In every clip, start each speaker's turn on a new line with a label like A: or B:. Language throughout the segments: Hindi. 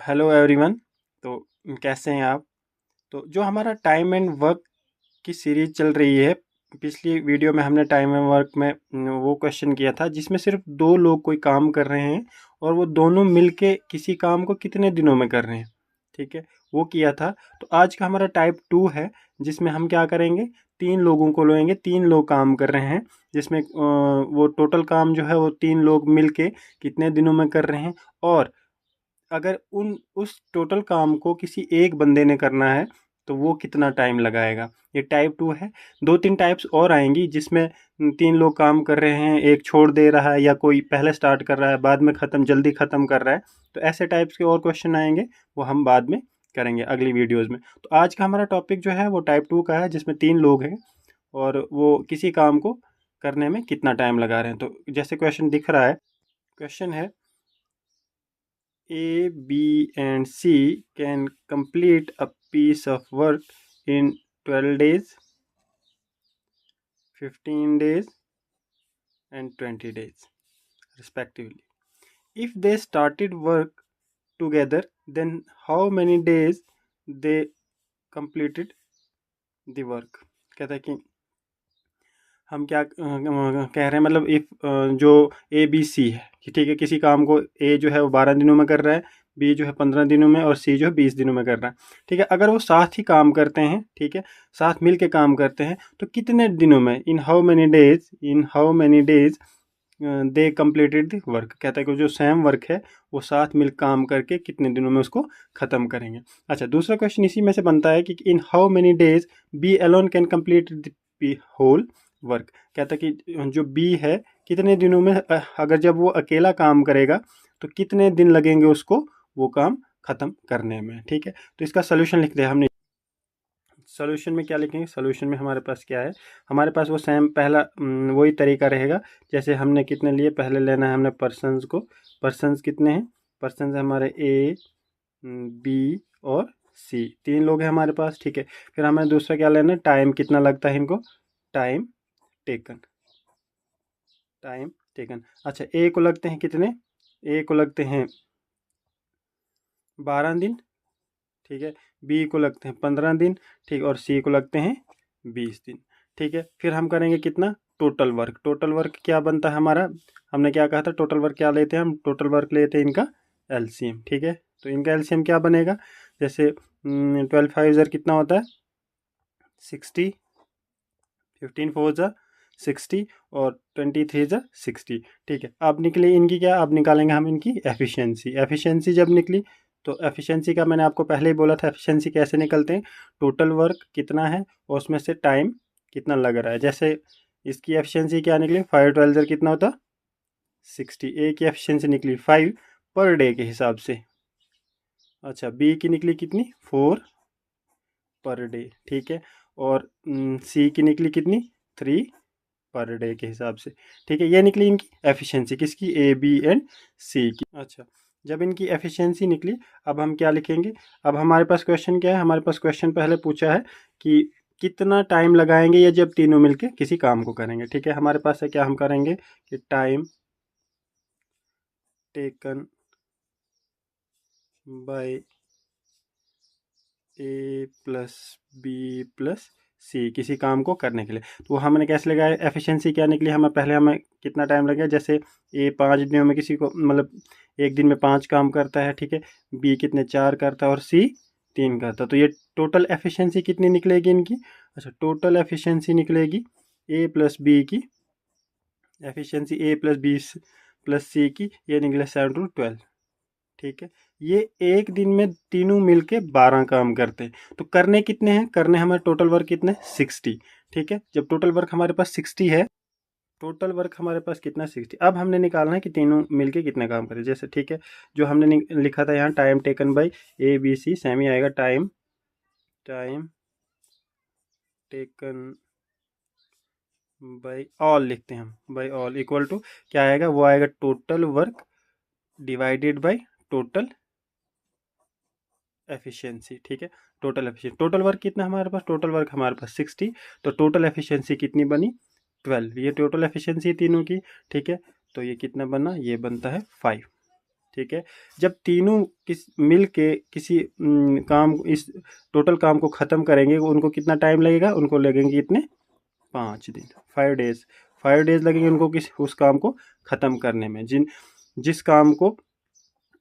A: Hello everyone. तो कैसे हैं आप? तो जो हमारा टाइम एंड वर्क की सीरीज चल रही है, पिछली वीडियो में हमने टाइम एंड वर्क में वो क्वेश्चन किया था जिसमें सिर्फ दो लोग कोई काम कर रहे हैं और वो दोनों मिलके किसी काम को कितने दिनों में कर रहे हैं। ठीक है, वो किया था। तो आज का हमारा टाइप 2 है जिसमें हम क्या करेंगे, तीन लोगों को लेंगे, तीन लोग काम कर रहे हैं जिसमें वो टोटल काम जो है वो तीन लोग मिलके कितने दिनों में कर रहे हैं। और अगर उन उस टोटल काम को किसी एक बंदे ने करना है तो वो कितना टाइम लगाएगा। ये टाइप 2 है। दो तीन टाइप्स और आएंगी जिसमें तीन लोग काम कर रहे हैं, एक छोड़ दे रहा है या कोई पहले स्टार्ट कर रहा है बाद में ख़त्म, जल्दी ख़त्म कर रहा है। तो ऐसे टाइप्स के और क्वेश्चन आएंगे, वो हम बाद में करेंगे अगली वीडियोज़ में। तो आज का हमारा टॉपिक जो है वो टाइप 2 का है जिसमें तीन लोग हैं और वो किसी काम को करने में कितना टाइम लगा रहे हैं। तो जैसे क्वेश्चन दिख रहा है, क्वेश्चन है A, B, and C can complete a piece of work in 12 days, 15 days, and 20 days, respectively. If they started work together, then how many days they completed the work? कहता है कि हम क्या कह रहे हैं, मतलब इफ जो ए बी सी है कि ठीक है, किसी काम को ए जो है वो 12 दिनों में कर रहा है, बी जो है 15 दिनों में और सी जो है 20 दिनों में कर रहा है। ठीक है, अगर वो साथ ही काम करते हैं, ठीक है, साथ मिल के काम करते हैं, तो कितने दिनों में, इन how many days they completed the work. कहता है कि जो सेम वर्क है वो साथ मिल काम करके कितने दिनों में उसको ख़त्म करेंगे। अच्छा, दूसरा क्वेश्चन इसी में से बनता है कि in how many days B alone can complete the whole work. कहता है कि जो बी है कितने दिनों में, अगर जब वो अकेला काम करेगा तो कितने दिन लगेंगे उसको वो काम ख़त्म करने में। ठीक है, तो इसका सोल्यूशन लिख दिया हमने। सोल्यूशन में क्या लिखेंगे, सोल्यूशन में हमारे पास क्या है, हमारे पास वो सेम पहला वही तरीका रहेगा जैसे हमने कितने लिए, पहले लेना है हमने पर्सनस को। पर्सनस कितने हैं, पर्सनस हमारे ए, बी और सी, तीन लोग हैं हमारे पास। ठीक है, फिर हमें दूसरा क्या लेना है, टाइम कितना लगता है इनको, टाइम टेकन, टाइम टेकन। अच्छा, ए को लगते हैं कितने, ए को लगते हैं 12 दिन। ठीक है, बी को लगते हैं 15 दिन। ठीक, और सी को लगते हैं 20 दिन। ठीक है, फिर हम करेंगे कितना, टोटल वर्क। टोटल वर्क क्या बनता है हमारा, हमने क्या कहा था, टोटल वर्क क्या लेते हैं हम, टोटल वर्क लेते हैं इनका एलसीएम। ठीक है, तो इनका एलसीएम क्या बनेगा, जैसे 12 5 कितना होता है 60, 15 4 60 और 23 60। ठीक है, अब निकली इनकी क्या, अब निकालेंगे हम इनकी एफिशिएंसी। एफिशिएंसी जब निकली तो एफिशिएंसी का मैंने आपको पहले ही बोला था, एफिशिएंसी कैसे निकलते हैं, टोटल वर्क कितना है और उसमें से टाइम कितना लग रहा है। जैसे इसकी एफिशिएंसी क्या निकली, 5 12 कितना होता 60। ए की एफिशिएंसी निकली 5 पर डे के हिसाब से। अच्छा, बी की निकली कितनी 4 पर डे। ठीक है, और सी की निकली कितनी 3 पर डे के हिसाब से। ठीक है, ये निकली इनकी एफिशिएंसी किसकी, ए बी एंड सी की। अच्छा, जब इनकी एफिशिएंसी निकली, अब हम क्या लिखेंगे, अब हमारे पास क्वेश्चन क्या है, हमारे पास क्वेश्चन पहले पूछा है कि कितना टाइम लगाएंगे ये जब तीनों मिलके किसी काम को करेंगे। ठीक है, हमारे पास है क्या, हम करेंगे कि time taken by A plus B plus C, किसी काम को करने के लिए। तो हमने कैसे लगाया, एफिशिएंसी क्या निकली, हमें कितना टाइम लगेगा, जैसे ए 5 दिनों में किसी को, मतलब एक दिन में 5 काम करता है। ठीक है, बी कितने 4 करता है और सी 3 करता है। तो ये टोटल एफिशिएंसी कितनी निकलेगी इनकी। अच्छा, टोटल एफिशिएंसी निकलेगी ए प्लस बी की एफिशिएंसी, ए प्लस बी प्लस सी की, ये निकले 7 to 12। ठीक है, ये एक दिन में तीनों मिलके 12 काम करते हैं। तो करने कितने हैं, करने हमारे टोटल वर्क कितने 60। ठीक है, जब टोटल वर्क हमारे पास 60 है, टोटल वर्क हमारे पास कितना 60, अब हमने निकालना है कि तीनों मिलके कितने काम करें। जैसे ठीक है, जो हमने लिखा था यहाँ time taken by A B C, same ही आएगा, time time taken by all लिखते हैं हम, बाई ऑल इक्वल टू क्या आएगा, वो आएगा total work divided by total efficiency. ठीक है, टोटल एफिशिएंसी, टोटल वर्क कितना हमारे पास, टोटल वर्क हमारे पास 60, तो टोटल एफिशिएंसी कितनी बनी 12। ये टोटल एफिशिएंसी तीनों की। ठीक है, तो ये कितना बना, ये बनता है 5। ठीक है। जब तीनों मिल के किसी काम, इस टोटल काम को ख़त्म करेंगे, उनको कितना टाइम लगेगा? उनको लगेंगे कितने? 5 दिन, 5 डेज। 5 डेज लगेंगे उनको उस काम को ख़त्म करने में। जिस काम को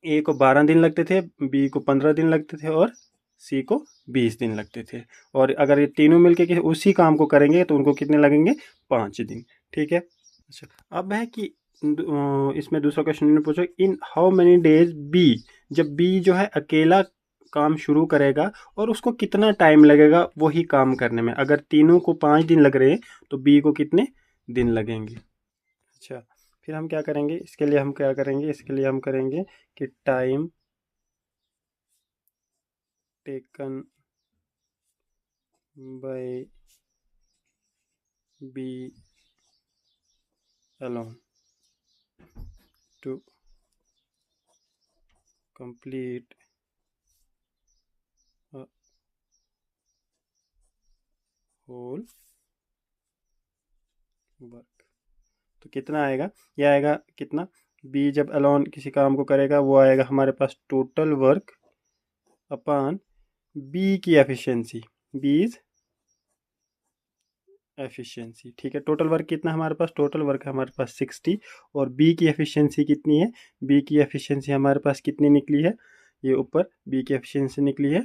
A: ए को 12 दिन लगते थे, बी को 15 दिन लगते थे और सी को 20 दिन लगते थे। और अगर ये तीनों मिलके उसी काम को करेंगे तो उनको कितने लगेंगे? 5 दिन। ठीक है। अच्छा, अब है कि इसमें दूसरा क्वेश्चन ने पूछा, in how many days B, जब बी जो है अकेला काम शुरू करेगा और उसको कितना टाइम लगेगा वही काम करने में। अगर तीनों को 5 दिन लग रहे हैं तो बी को कितने दिन लगेंगे? अच्छा, फिर हम क्या करेंगे इसके लिए? इसके लिए हम करेंगे कि time taken by B alone to complete a whole work. तो कितना आएगा? यह आएगा कितना? बी जब अलोन किसी काम को करेगा वो आएगा हमारे पास टोटल वर्क अपॉन बी की एफिशिएंसी। B is efficiency. ठीक है। टोटल वर्क कितना हमारे पास? टोटल वर्क है हमारे पास 60। और बी की एफिशिएंसी कितनी है? बी की एफिशिएंसी हमारे पास कितनी निकली है? ये ऊपर बी की एफिशिएंसी निकली है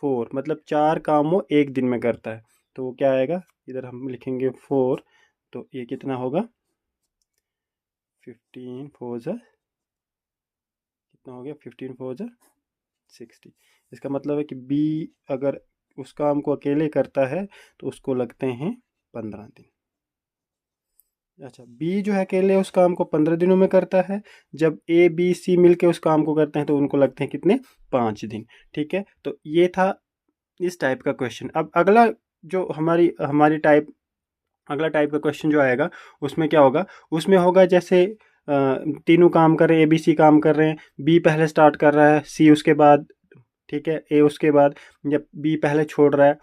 A: 4। मतलब 4 काम वो एक दिन में करता है। तो वो क्या आएगा? इधर हम लिखेंगे 4, तो ये कितना होगा? 15 4 कितना हो गया? 15 4 60। इसका मतलब है कि बी अगर उस काम को अकेले करता है तो उसको लगते हैं 15 दिन। अच्छा, बी जो है अकेले उस काम को 15 दिनों में करता है। जब ए बी सी मिलके उस काम को करते हैं तो उनको लगते हैं कितने? 5 दिन। ठीक है। तो ये था इस टाइप का क्वेश्चन। अब अगला जो हमारी टाइप अगला टाइप का क्वेश्चन जो आएगा उसमें क्या होगा? उसमें होगा जैसे तीनों काम कर रहे हैं, ए बी सी काम कर रहे हैं, बी पहले स्टार्ट कर रहा है, सी उसके बाद, ठीक है, ए उसके बाद। जब बी पहले छोड़ रहा है